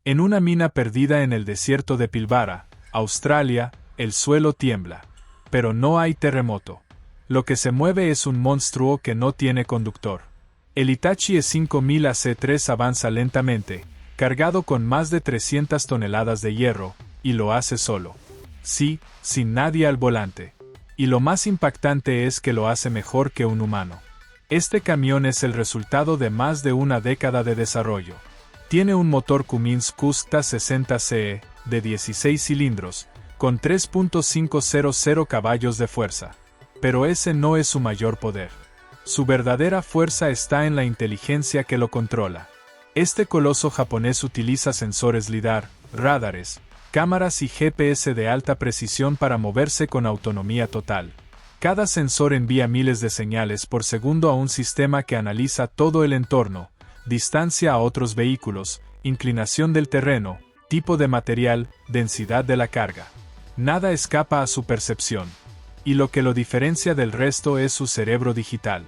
En una mina perdida en el desierto de Pilbara, Australia, el suelo tiembla. Pero no hay terremoto. Lo que se mueve es un monstruo que no tiene conductor. El Hitachi E5000 AC3 avanza lentamente, cargado con más de 300 toneladas de hierro, y lo hace solo. Sí, sin nadie al volante. Y lo más impactante es que lo hace mejor que un humano. Este camión es el resultado de más de una década de desarrollo. Tiene un motor Cummins Cusca 60CE, de 16 cilindros, con 3.500 caballos de fuerza. Pero ese no es su mayor poder. Su verdadera fuerza está en la inteligencia que lo controla. Este coloso japonés utiliza sensores LIDAR, radares, cámaras y GPS de alta precisión para moverse con autonomía total. Cada sensor envía miles de señales por segundo a un sistema que analiza todo el entorno, distancia a otros vehículos, inclinación del terreno, tipo de material, densidad de la carga. Nada escapa a su percepción. Y lo que lo diferencia del resto es su cerebro digital.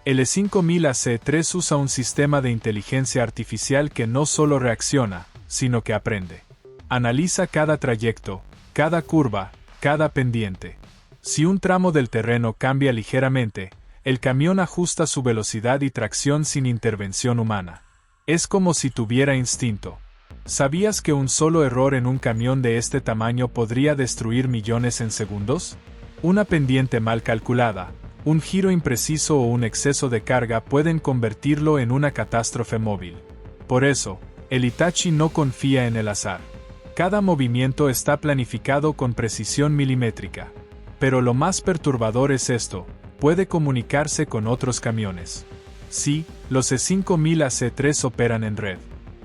El E5000 AC3 usa un sistema de inteligencia artificial que no solo reacciona, sino que aprende. Analiza cada trayecto, cada curva, cada pendiente. Si un tramo del terreno cambia ligeramente, el camión ajusta su velocidad y tracción sin intervención humana. Es como si tuviera instinto. ¿Sabías que un solo error en un camión de este tamaño podría destruir millones en segundos? Una pendiente mal calculada, un giro impreciso o un exceso de carga pueden convertirlo en una catástrofe móvil. Por eso, el Hitachi no confía en el azar. Cada movimiento está planificado con precisión milimétrica. Pero lo más perturbador es esto: puede comunicarse con otros camiones. Sí, los E5000 AC3 operan en red.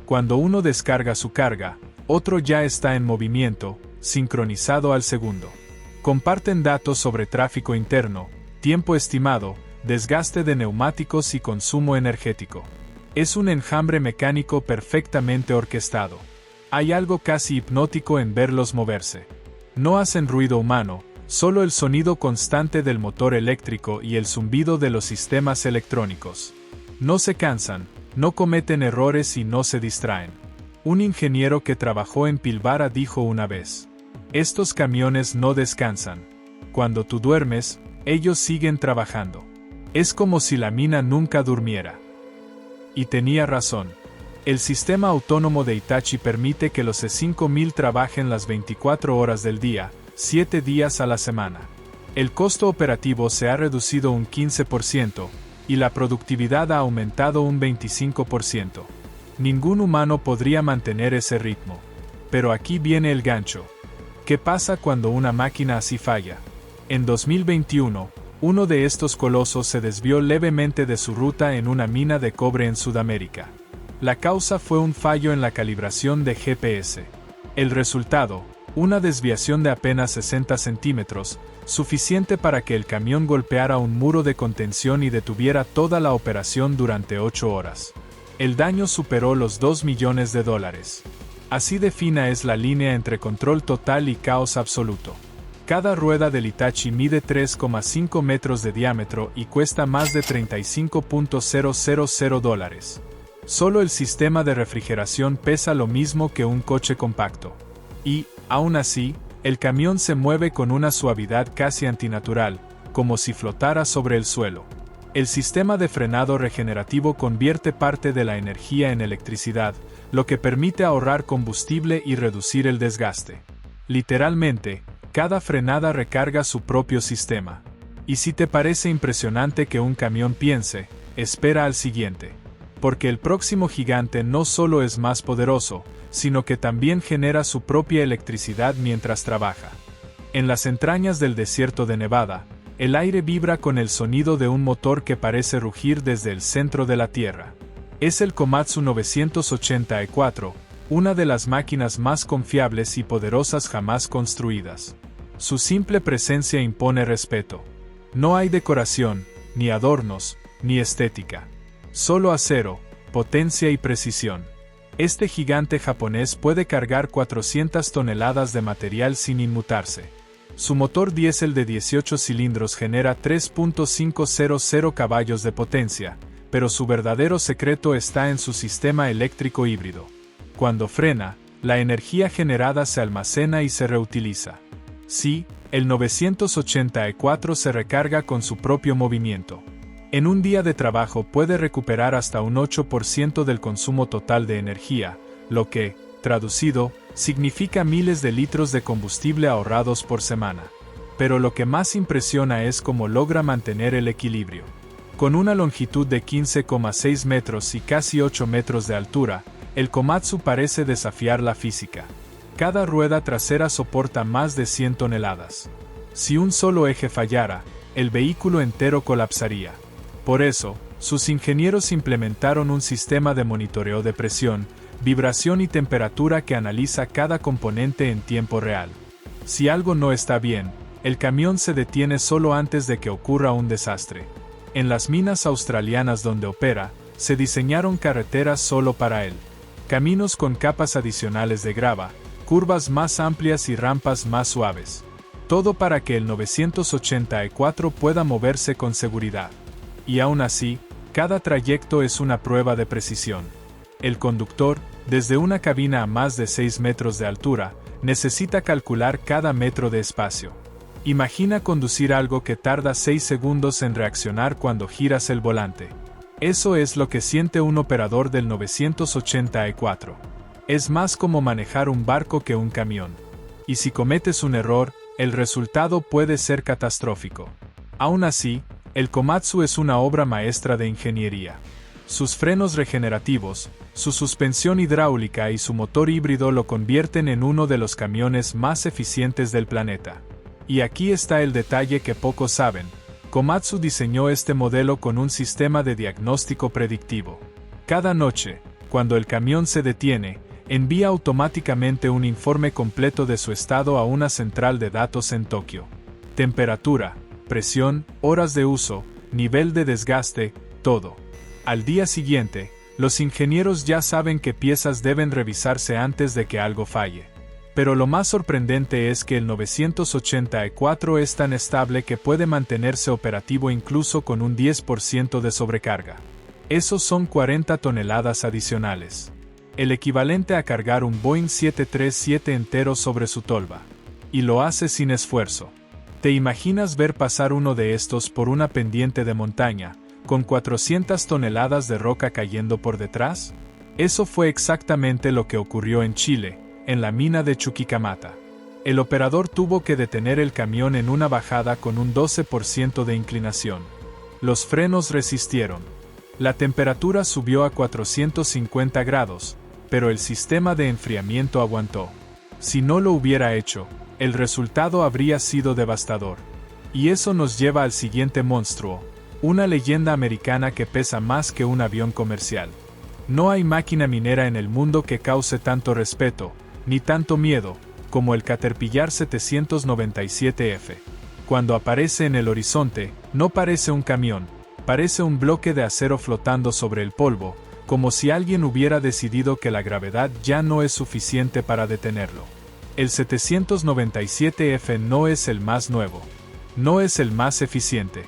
Cuando uno descarga su carga, otro ya está en movimiento, sincronizado al segundo. Comparten datos sobre tráfico interno, tiempo estimado, desgaste de neumáticos y consumo energético. Es un enjambre mecánico perfectamente orquestado. Hay algo casi hipnótico en verlos moverse. No hacen ruido humano, solo el sonido constante del motor eléctrico y el zumbido de los sistemas electrónicos. No se cansan, no cometen errores y no se distraen. Un ingeniero que trabajó en Pilbara dijo una vez: estos camiones no descansan. Cuando tú duermes, ellos siguen trabajando. Es como si la mina nunca durmiera. Y tenía razón. El sistema autónomo de Hitachi permite que los E5000 trabajen las 24 horas del día, 7 días a la semana. El costo operativo se ha reducido un 15%, y la productividad ha aumentado un 25%. Ningún humano podría mantener ese ritmo. Pero aquí viene el gancho. ¿Qué pasa cuando una máquina así falla? En 2021, uno de estos colosos se desvió levemente de su ruta en una mina de cobre en Sudamérica. La causa fue un fallo en la calibración de GPS. El resultado: una desviación de apenas 60 centímetros, suficiente para que el camión golpeara un muro de contención y detuviera toda la operación durante 8 horas. El daño superó los $2 millones. Así de fina es la línea entre control total y caos absoluto. Cada rueda del Hitachi mide 3,5 metros de diámetro y cuesta más de $35,000. Solo el sistema de refrigeración pesa lo mismo que un coche compacto. Y, aún así, el camión se mueve con una suavidad casi antinatural, como si flotara sobre el suelo. El sistema de frenado regenerativo convierte parte de la energía en electricidad, lo que permite ahorrar combustible y reducir el desgaste. Literalmente, cada frenada recarga su propio sistema. Y si te parece impresionante que un camión piense, espera al siguiente. Porque el próximo gigante no solo es más poderoso, sino que también genera su propia electricidad mientras trabaja. En las entrañas del desierto de Nevada, el aire vibra con el sonido de un motor que parece rugir desde el centro de la Tierra. Es el Komatsu 980 E4, una de las máquinas más confiables y poderosas jamás construidas. Su simple presencia impone respeto. No hay decoración, ni adornos, ni estética. Solo acero, potencia y precisión. Este gigante japonés puede cargar 400 toneladas de material sin inmutarse. Su motor diésel de 18 cilindros genera 3.500 caballos de potencia, pero su verdadero secreto está en su sistema eléctrico híbrido. Cuando frena, la energía generada se almacena y se reutiliza. Sí, el 984 se recarga con su propio movimiento. En un día de trabajo puede recuperar hasta un 8% del consumo total de energía, lo que, traducido, significa miles de litros de combustible ahorrados por semana. Pero lo que más impresiona es cómo logra mantener el equilibrio. Con una longitud de 15,6 metros y casi 8 metros de altura, el Komatsu parece desafiar la física. Cada rueda trasera soporta más de 100 toneladas. Si un solo eje fallara, el vehículo entero colapsaría. Por eso, sus ingenieros implementaron un sistema de monitoreo de presión, vibración y temperatura que analiza cada componente en tiempo real. Si algo no está bien, el camión se detiene solo antes de que ocurra un desastre. En las minas australianas donde opera, se diseñaron carreteras solo para él. Caminos con capas adicionales de grava, curvas más amplias y rampas más suaves. Todo para que el 984 pueda moverse con seguridad. Y aún así, cada trayecto es una prueba de precisión. El conductor, desde una cabina a más de 6 metros de altura, necesita calcular cada metro de espacio. Imagina conducir algo que tarda 6 segundos en reaccionar cuando giras el volante. Eso es lo que siente un operador del 984. Es más como manejar un barco que un camión. Y si cometes un error, el resultado puede ser catastrófico. Aún así, el Komatsu es una obra maestra de ingeniería. Sus frenos regenerativos, su suspensión hidráulica y su motor híbrido lo convierten en uno de los camiones más eficientes del planeta. Y aquí está el detalle que pocos saben. Komatsu diseñó este modelo con un sistema de diagnóstico predictivo. Cada noche, cuando el camión se detiene, envía automáticamente un informe completo de su estado a una central de datos en Tokio. Temperatura, presión, horas de uso, nivel de desgaste, todo. Al día siguiente, los ingenieros ya saben qué piezas deben revisarse antes de que algo falle. Pero lo más sorprendente es que el 984 es tan estable que puede mantenerse operativo incluso con un 10% de sobrecarga. Esos son 40 toneladas adicionales. El equivalente a cargar un Boeing 737 entero sobre su tolva. Y lo hace sin esfuerzo. ¿Te imaginas ver pasar uno de estos por una pendiente de montaña, con 400 toneladas de roca cayendo por detrás? Eso fue exactamente lo que ocurrió en Chile, en la mina de Chuquicamata. El operador tuvo que detener el camión en una bajada con un 12% de inclinación. Los frenos resistieron. La temperatura subió a 450 grados, pero el sistema de enfriamiento aguantó. Si no lo hubiera hecho, el resultado habría sido devastador. Y eso nos lleva al siguiente monstruo, una leyenda americana que pesa más que un avión comercial. No hay máquina minera en el mundo que cause tanto respeto, ni tanto miedo, como el Caterpillar 797F. Cuando aparece en el horizonte, no parece un camión, parece un bloque de acero flotando sobre el polvo, como si alguien hubiera decidido que la gravedad ya no es suficiente para detenerlo. El 797F no es el más nuevo, no es el más eficiente,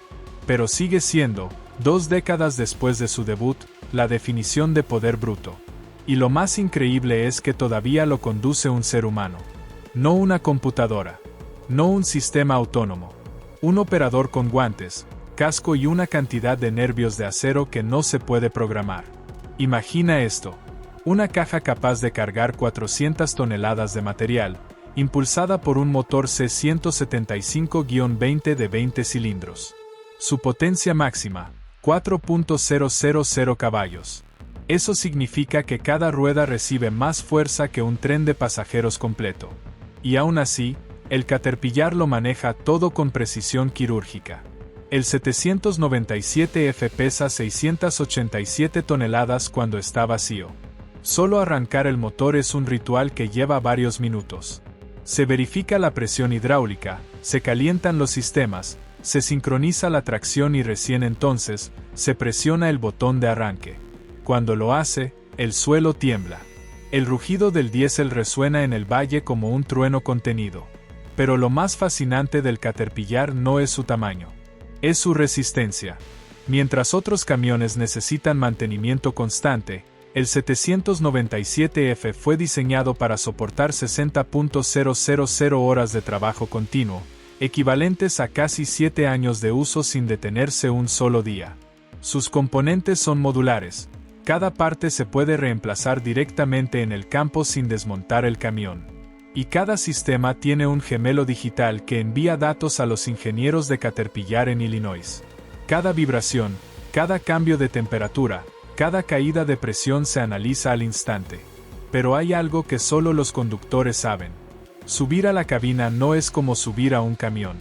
pero sigue siendo, 2 décadas después de su debut, la definición de poder bruto. Y lo más increíble es que todavía lo conduce un ser humano. No una computadora. No un sistema autónomo. Un operador con guantes, casco y una cantidad de nervios de acero que no se puede programar. Imagina esto. Una caja capaz de cargar 400 toneladas de material, impulsada por un motor C175-20 de 20 cilindros. Su potencia máxima, 4.000 caballos. Eso significa que cada rueda recibe más fuerza que un tren de pasajeros completo. Y aún así, el Caterpillar lo maneja todo con precisión quirúrgica. El 797F pesa 687 toneladas cuando está vacío. Solo arrancar el motor es un ritual que lleva varios minutos. Se verifica la presión hidráulica, se calientan los sistemas, se sincroniza la tracción y recién entonces, se presiona el botón de arranque. Cuando lo hace, el suelo tiembla. El rugido del diésel resuena en el valle como un trueno contenido. Pero lo más fascinante del Caterpillar no es su tamaño. Es su resistencia. Mientras otros camiones necesitan mantenimiento constante, El 797F fue diseñado para soportar 60.000 horas de trabajo continuo, equivalentes a casi 7 años de uso sin detenerse un solo día. Sus componentes son modulares. Cada parte se puede reemplazar directamente en el campo sin desmontar el camión. Y cada sistema tiene un gemelo digital que envía datos a los ingenieros de Caterpillar en Illinois. Cada vibración, cada cambio de temperatura, cada caída de presión se analiza al instante. Pero hay algo que solo los conductores saben. Subir a la cabina no es como subir a un camión.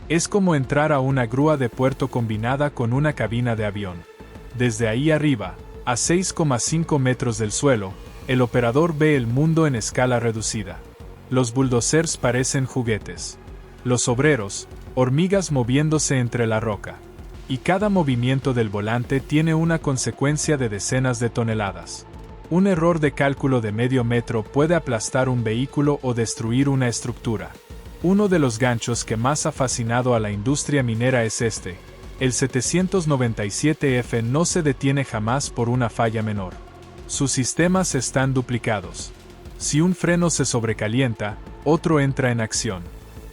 Es como entrar a una grúa de puerto combinada con una cabina de avión. Desde ahí arriba, a 6,5 metros del suelo, el operador ve el mundo en escala reducida. Los bulldozers parecen juguetes. Los obreros, hormigas moviéndose entre la roca. Y cada movimiento del volante tiene una consecuencia de decenas de toneladas. Un error de cálculo de medio metro puede aplastar un vehículo o destruir una estructura. Uno de los ganchos que más ha fascinado a la industria minera es este. El 797F no se detiene jamás por una falla menor. Sus sistemas están duplicados. Si un freno se sobrecalienta, otro entra en acción.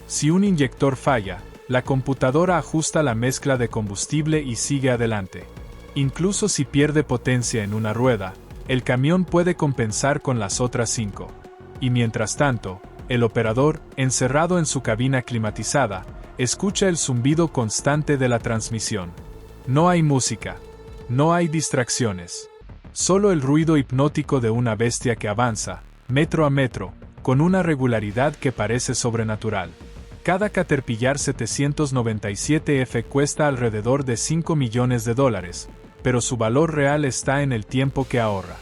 Si un inyector falla, la computadora ajusta la mezcla de combustible y sigue adelante. Incluso si pierde potencia en una rueda, el camión puede compensar con las otras 5. Y mientras tanto, el operador, encerrado en su cabina climatizada, escucha el zumbido constante de la transmisión. No hay música. No hay distracciones. Solo el ruido hipnótico de una bestia que avanza, metro a metro, con una regularidad que parece sobrenatural. Cada Caterpillar 797F cuesta alrededor de $5 millones, pero su valor real está en el tiempo que ahorra.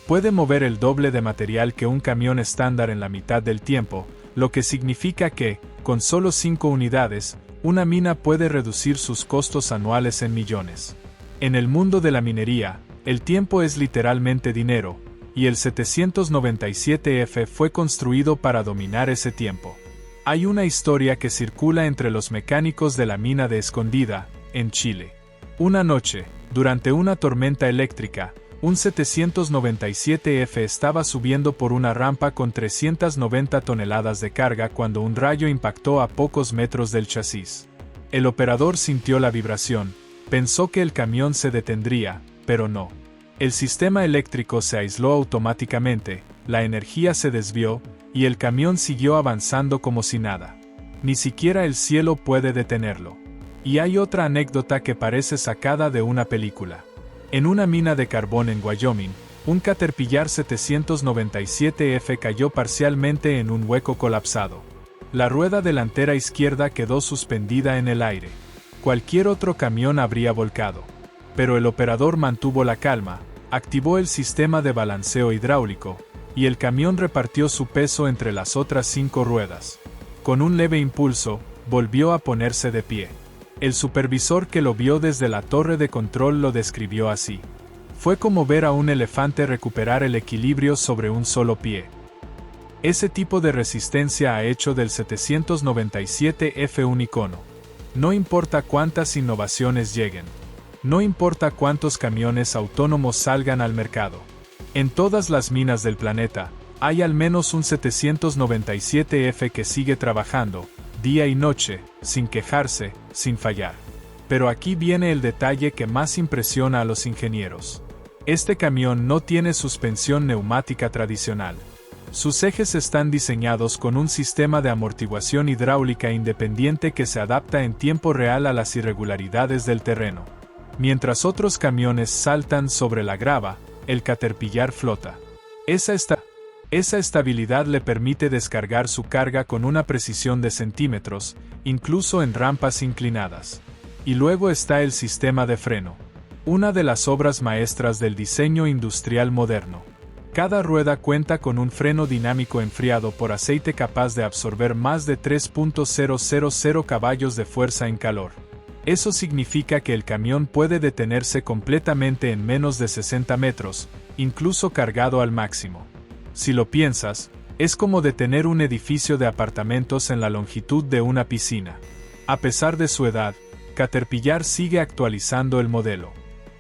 Puede mover el doble de material que un camión estándar en la mitad del tiempo, lo que significa que, con solo 5 unidades, una mina puede reducir sus costos anuales en millones. En el mundo de la minería, el tiempo es literalmente dinero, y el 797F fue construido para dominar ese tiempo. Hay una historia que circula entre los mecánicos de la mina de Escondida, en Chile. Una noche, durante una tormenta eléctrica, un 797F estaba subiendo por una rampa con 390 toneladas de carga cuando un rayo impactó a pocos metros del chasis. El operador sintió la vibración, pensó que el camión se detendría, pero no. El sistema eléctrico se aisló automáticamente, la energía se desvió, y el camión siguió avanzando como si nada. Ni siquiera el cielo puede detenerlo. Y hay otra anécdota que parece sacada de una película. En una mina de carbón en Wyoming, un Caterpillar 797F cayó parcialmente en un hueco colapsado. La rueda delantera izquierda quedó suspendida en el aire. Cualquier otro camión habría volcado. Pero el operador mantuvo la calma, activó el sistema de balanceo hidráulico, y el camión repartió su peso entre las otras 5 ruedas. Con un leve impulso, volvió a ponerse de pie. El supervisor que lo vio desde la torre de control lo describió así. Fue como ver a un elefante recuperar el equilibrio sobre un solo pie. Ese tipo de resistencia ha hecho del 797F un icono. No importa cuántas innovaciones lleguen. No importa cuántos camiones autónomos salgan al mercado. En todas las minas del planeta, hay al menos un 797F que sigue trabajando, día y noche, sin quejarse, sin fallar. Pero aquí viene el detalle que más impresiona a los ingenieros. Este camión no tiene suspensión neumática tradicional. Sus ejes están diseñados con un sistema de amortiguación hidráulica independiente que se adapta en tiempo real a las irregularidades del terreno. Mientras otros camiones saltan sobre la grava, el Caterpillar flota. Esa estabilidad le permite descargar su carga con una precisión de centímetros, incluso en rampas inclinadas. Y luego está el sistema de freno. Una de las obras maestras del diseño industrial moderno. Cada rueda cuenta con un freno dinámico enfriado por aceite capaz de absorber más de 3.000 caballos de fuerza en calor. Eso significa que el camión puede detenerse completamente en menos de 60 metros, incluso cargado al máximo. Si lo piensas, es como detener un edificio de apartamentos en la longitud de una piscina. A pesar de su edad, Caterpillar sigue actualizando el modelo.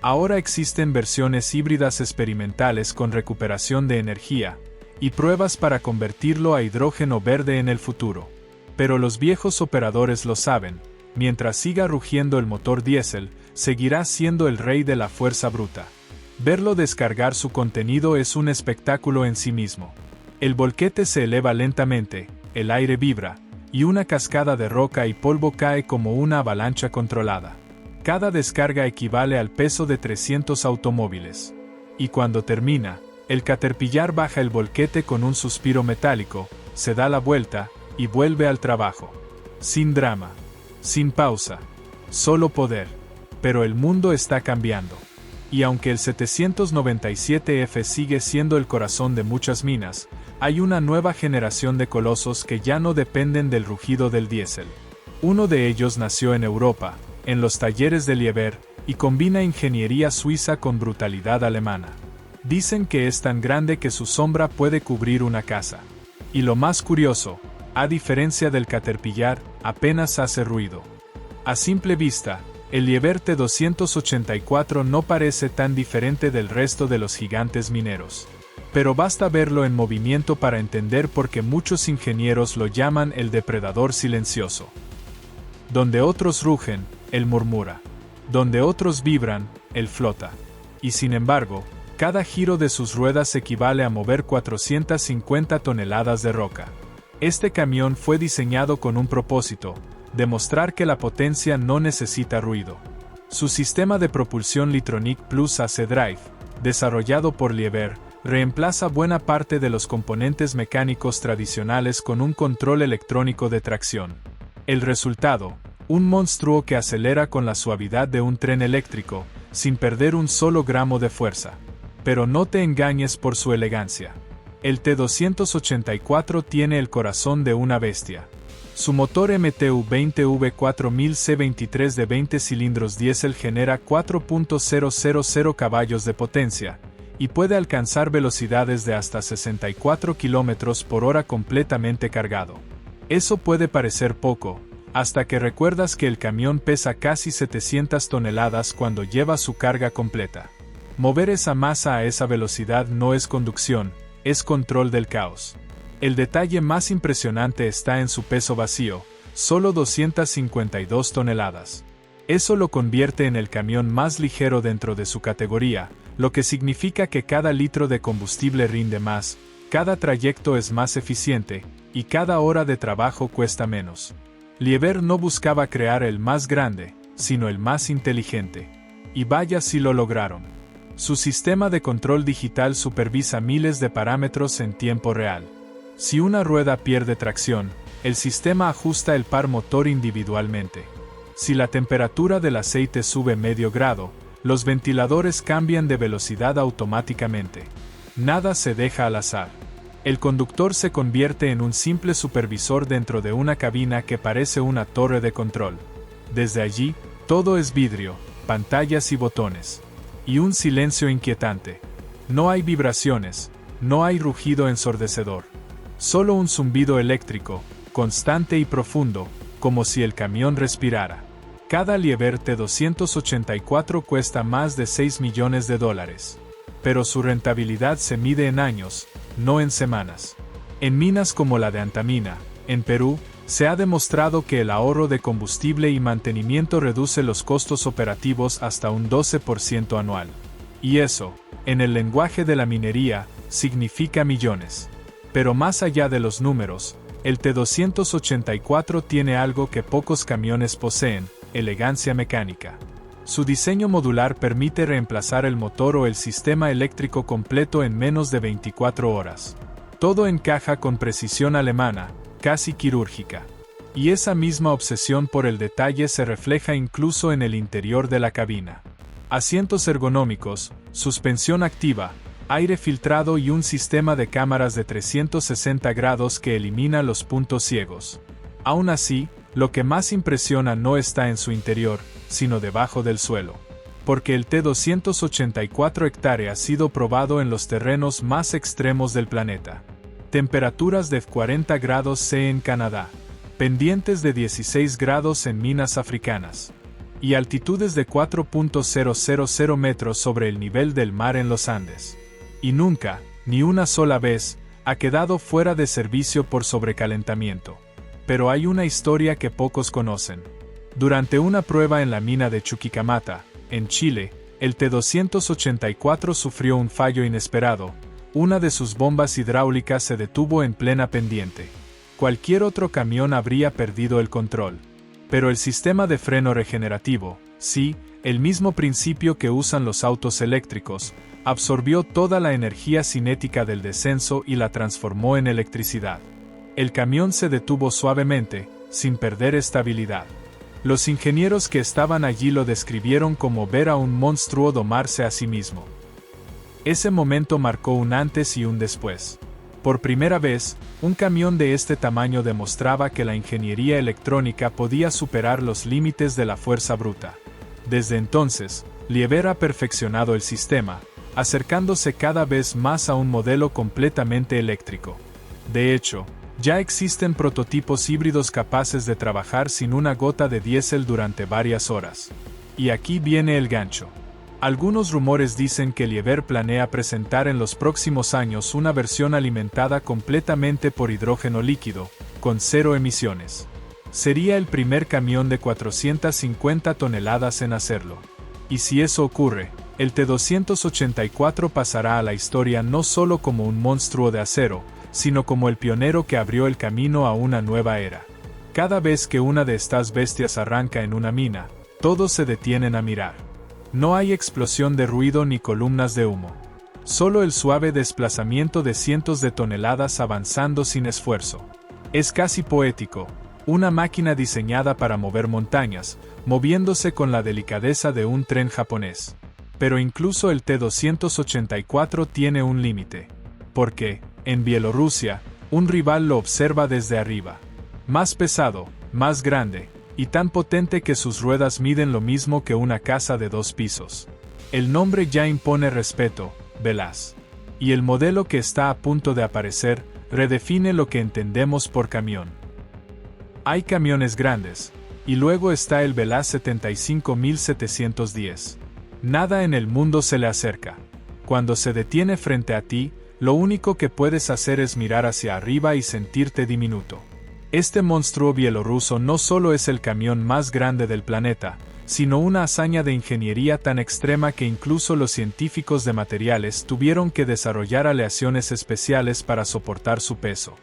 Ahora existen versiones híbridas experimentales con recuperación de energía, y pruebas para convertirlo a hidrógeno verde en el futuro. Pero los viejos operadores lo saben, mientras siga rugiendo el motor diésel, seguirá siendo el rey de la fuerza bruta. Verlo descargar su contenido es un espectáculo en sí mismo. El volquete se eleva lentamente, el aire vibra, y una cascada de roca y polvo cae como una avalancha controlada. Cada descarga equivale al peso de 300 automóviles. Y cuando termina, el Caterpillar baja el volquete con un suspiro metálico, se da la vuelta, y vuelve al trabajo. Sin drama. Sin pausa. Solo poder. Pero el mundo está cambiando. Y aunque el 797F sigue siendo el corazón de muchas minas, hay una nueva generación de colosos que ya no dependen del rugido del diésel. Uno de ellos nació en Europa, en los talleres de Liebherr, y combina ingeniería suiza con brutalidad alemana. Dicen que es tan grande que su sombra puede cubrir una casa. Y lo más curioso, a diferencia del Caterpillar, apenas hace ruido. A simple vista, el Liebherr T284 no parece tan diferente del resto de los gigantes mineros. Pero basta verlo en movimiento para entender por qué muchos ingenieros lo llaman el depredador silencioso. Donde otros rugen, él murmura. Donde otros vibran, él flota. Y sin embargo, cada giro de sus ruedas equivale a mover 450 toneladas de roca. Este camión fue diseñado con un propósito: demostrar que la potencia no necesita ruido. Su sistema de propulsión Litronic Plus AC Drive, desarrollado por Liebherr, reemplaza buena parte de los componentes mecánicos tradicionales con un control electrónico de tracción. El resultado: un monstruo que acelera con la suavidad de un tren eléctrico, sin perder un solo gramo de fuerza. Pero no te engañes por su elegancia. El T284 tiene el corazón de una bestia. Su motor MTU-20V4000C23 de 20 cilindros diésel genera 4.000 caballos de potencia, y puede alcanzar velocidades de hasta 64 km/h completamente cargado. Eso puede parecer poco, hasta que recuerdas que el camión pesa casi 700 toneladas cuando lleva su carga completa. Mover esa masa a esa velocidad no es conducción, es control del caos. El detalle más impresionante está en su peso vacío, solo 252 toneladas. Eso lo convierte en el camión más ligero dentro de su categoría, lo que significa que cada litro de combustible rinde más, cada trayecto es más eficiente, y cada hora de trabajo cuesta menos. Liebherr no buscaba crear el más grande, sino el más inteligente. Y vaya si lo lograron. Su sistema de control digital supervisa miles de parámetros en tiempo real. Si una rueda pierde tracción, el sistema ajusta el par motor individualmente. Si la temperatura del aceite sube medio grado, los ventiladores cambian de velocidad automáticamente. Nada se deja al azar. El conductor se convierte en un simple supervisor dentro de una cabina que parece una torre de control. Desde allí, todo es vidrio, pantallas y botones. Y un silencio inquietante. No hay vibraciones, no hay rugido ensordecedor. Solo un zumbido eléctrico, constante y profundo, como si el camión respirara. Cada Liebherr T284 cuesta más de $6 millones. Pero su rentabilidad se mide en años, no en semanas. En minas como la de Antamina, en Perú, se ha demostrado que el ahorro de combustible y mantenimiento reduce los costos operativos hasta un 12% anual. Y eso, en el lenguaje de la minería, significa millones. Pero más allá de los números, el T284 tiene algo que pocos camiones poseen: elegancia mecánica. Su diseño modular permite reemplazar el motor o el sistema eléctrico completo en menos de 24 horas. Todo encaja con precisión alemana, casi quirúrgica. Y esa misma obsesión por el detalle se refleja incluso en el interior de la cabina. Asientos ergonómicos, suspensión activa, aire filtrado y un sistema de cámaras de 360 grados que elimina los puntos ciegos. Aún así, lo que más impresiona no está en su interior, sino debajo del suelo. Porque el T284 hectárea ha sido probado en los terrenos más extremos del planeta. Temperaturas de 40 grados C en Canadá. Pendientes de 16 grados en minas africanas. y altitudes de 4.000 metros sobre el nivel del mar en los Andes. Y nunca, ni una sola vez, ha quedado fuera de servicio por sobrecalentamiento. Pero hay una historia que pocos conocen. Durante una prueba en la mina de Chuquicamata, en Chile, el T-284 sufrió un fallo inesperado. Una de sus bombas hidráulicas se detuvo en plena pendiente. Cualquier otro camión habría perdido el control. Pero el sistema de freno regenerativo, sí, el mismo principio que usan los autos eléctricos, absorbió toda la energía cinética del descenso y la transformó en electricidad. El camión se detuvo suavemente, sin perder estabilidad. Los ingenieros que estaban allí lo describieron como ver a un monstruo domarse a sí mismo. Ese momento marcó un antes y un después. Por primera vez, un camión de este tamaño demostraba que la ingeniería electrónica podía superar los límites de la fuerza bruta. Desde entonces, Liebherr ha perfeccionado el sistema, acercándose cada vez más a un modelo completamente eléctrico. De hecho, ya existen prototipos híbridos capaces de trabajar sin una gota de diésel durante varias horas. Y aquí viene el gancho. Algunos rumores dicen que Liebherr planea presentar en los próximos años una versión alimentada completamente por hidrógeno líquido, con 0 emisiones. Sería el primer camión de 450 toneladas en hacerlo. Y si eso ocurre, el T-284 pasará a la historia no solo como un monstruo de acero, sino como el pionero que abrió el camino a una nueva era. Cada vez que una de estas bestias arranca en una mina, todos se detienen a mirar. No hay explosión de ruido ni columnas de humo. Solo el suave desplazamiento de cientos de toneladas avanzando sin esfuerzo. Es casi poético, una máquina diseñada para mover montañas, moviéndose con la delicadeza de un tren japonés. Pero incluso el T-284 tiene un límite. Porque, en Bielorrusia, un rival lo observa desde arriba. Más pesado, más grande, y tan potente que sus ruedas miden lo mismo que una casa de 2 pisos. El nombre ya impone respeto, Velas. Y el modelo que está a punto de aparecer, redefine lo que entendemos por camión. Hay camiones grandes, y luego está el Velas 75710. Nada en el mundo se le acerca. Cuando se detiene frente a ti, lo único que puedes hacer es mirar hacia arriba y sentirte diminuto. Este monstruo bielorruso no solo es el camión más grande del planeta, sino una hazaña de ingeniería tan extrema que incluso los científicos de materiales tuvieron que desarrollar aleaciones especiales para soportar su peso.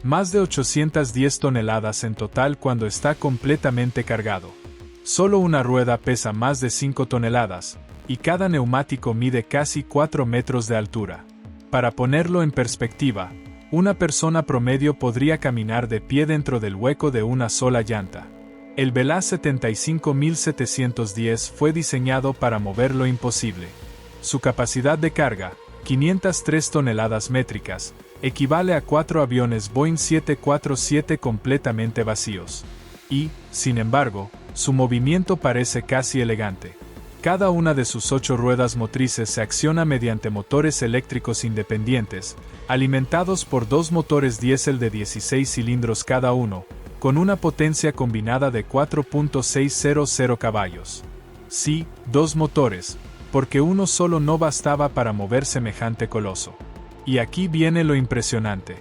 Más de 810 toneladas en total cuando está completamente cargado. Solo una rueda pesa más de 5 toneladas, y cada neumático mide casi 4 metros de altura. Para ponerlo en perspectiva, una persona promedio podría caminar de pie dentro del hueco de una sola llanta. El Velas 75710 fue diseñado para mover lo imposible. Su capacidad de carga, 503 toneladas métricas, equivale a 4 aviones Boeing 747 completamente vacíos. Y, sin embargo, su movimiento parece casi elegante. Cada una de sus 8 ruedas motrices se acciona mediante motores eléctricos independientes, alimentados por 2 motores diésel de 16 cilindros cada uno, con una potencia combinada de 4.600 caballos. Sí, 2 motores, porque uno solo no bastaba para mover semejante coloso. Y aquí viene lo impresionante.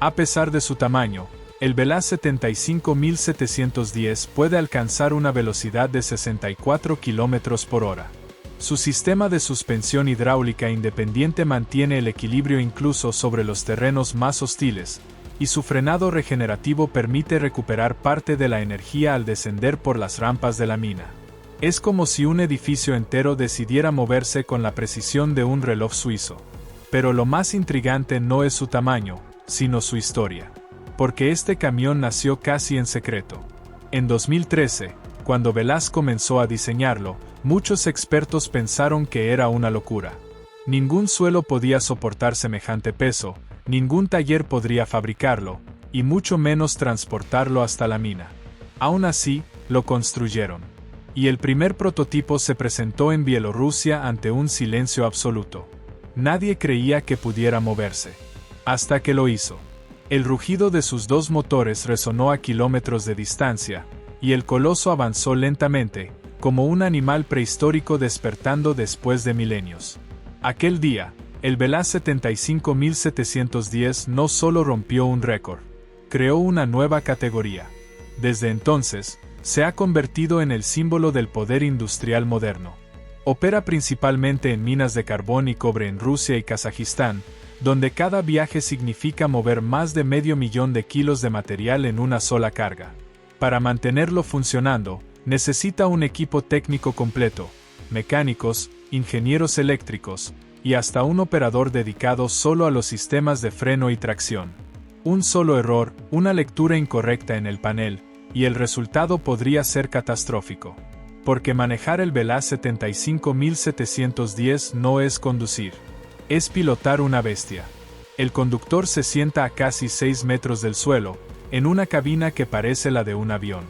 A pesar de su tamaño, el Velas 75710 puede alcanzar una velocidad de 64 km por hora. Su sistema de suspensión hidráulica independiente mantiene el equilibrio incluso sobre los terrenos más hostiles, y su frenado regenerativo permite recuperar parte de la energía al descender por las rampas de la mina. Es como si un edificio entero decidiera moverse con la precisión de un reloj suizo. Pero lo más intrigante no es su tamaño, sino su historia. Porque este camión nació casi en secreto. En 2013, cuando Velas comenzó a diseñarlo, muchos expertos pensaron que era una locura. Ningún suelo podía soportar semejante peso, ningún taller podría fabricarlo, y mucho menos transportarlo hasta la mina. Aún así, lo construyeron. Y el primer prototipo se presentó en Bielorrusia ante un silencio absoluto. Nadie creía que pudiera moverse. Hasta que lo hizo. El rugido de sus 2 motores resonó a kilómetros de distancia, y el coloso avanzó lentamente, como un animal prehistórico despertando después de milenios. Aquel día, el Velas 75710 no solo rompió un récord, creó una nueva categoría. Desde entonces, se ha convertido en el símbolo del poder industrial moderno. Opera principalmente en minas de carbón y cobre en Rusia y Kazajistán, donde cada viaje significa mover más de 500,000 de kilos de material en una sola carga. Para mantenerlo funcionando, necesita un equipo técnico completo, mecánicos, ingenieros eléctricos, y hasta un operador dedicado solo a los sistemas de freno y tracción. Un solo error, una lectura incorrecta en el panel, y el resultado podría ser catastrófico. Porque manejar el Velas 75710 no es conducir. Es pilotar una bestia. El conductor se sienta a casi 6 metros del suelo, en una cabina que parece la de un avión.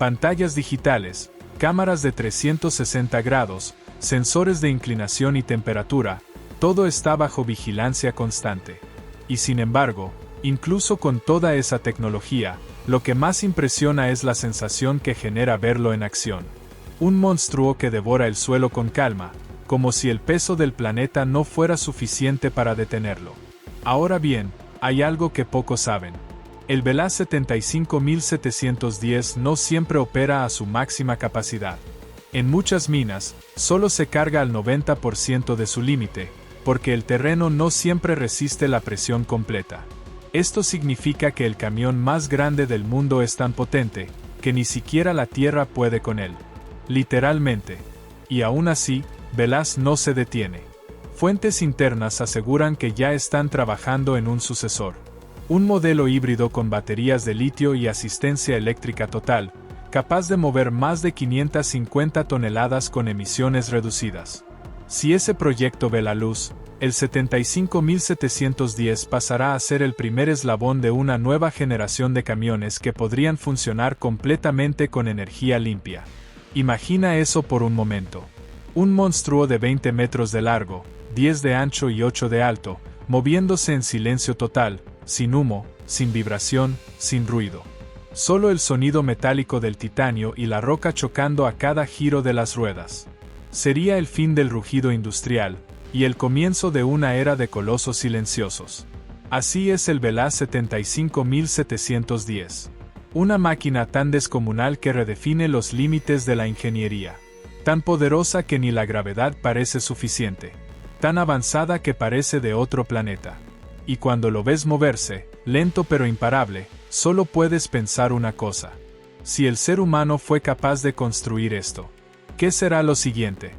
Pantallas digitales, cámaras de 360 grados, sensores de inclinación y temperatura, todo está bajo vigilancia constante. Y sin embargo, incluso con toda esa tecnología, lo que más impresiona es la sensación que genera verlo en acción. Un monstruo que devora el suelo con calma, como si el peso del planeta no fuera suficiente para detenerlo. Ahora bien, hay algo que pocos saben. El Velas 75710 no siempre opera a su máxima capacidad. En muchas minas, solo se carga al 90% de su límite, porque el terreno no siempre resiste la presión completa. Esto significa que el camión más grande del mundo es tan potente, que ni siquiera la Tierra puede con él. Literalmente. Y aún así, Velas no se detiene. Fuentes internas aseguran que ya están trabajando en un sucesor. Un modelo híbrido con baterías de litio y asistencia eléctrica total, capaz de mover más de 550 toneladas con emisiones reducidas. Si ese proyecto ve la luz, el 75710 pasará a ser el primer eslabón de una nueva generación de camiones que podrían funcionar completamente con energía limpia. Imagina eso por un momento. Un monstruo de 20 metros de largo, 10 de ancho y 8 de alto, moviéndose en silencio total, sin humo, sin vibración, sin ruido. Solo el sonido metálico del titanio y la roca chocando a cada giro de las ruedas. Sería el fin del rugido industrial, y el comienzo de una era de colosos silenciosos. Así es el Velas 75710. Una máquina tan descomunal que redefine los límites de la ingeniería. Tan poderosa que ni la gravedad parece suficiente. Tan avanzada que parece de otro planeta. Y cuando lo ves moverse, lento pero imparable, solo puedes pensar una cosa. Si el ser humano fue capaz de construir esto, ¿qué será lo siguiente?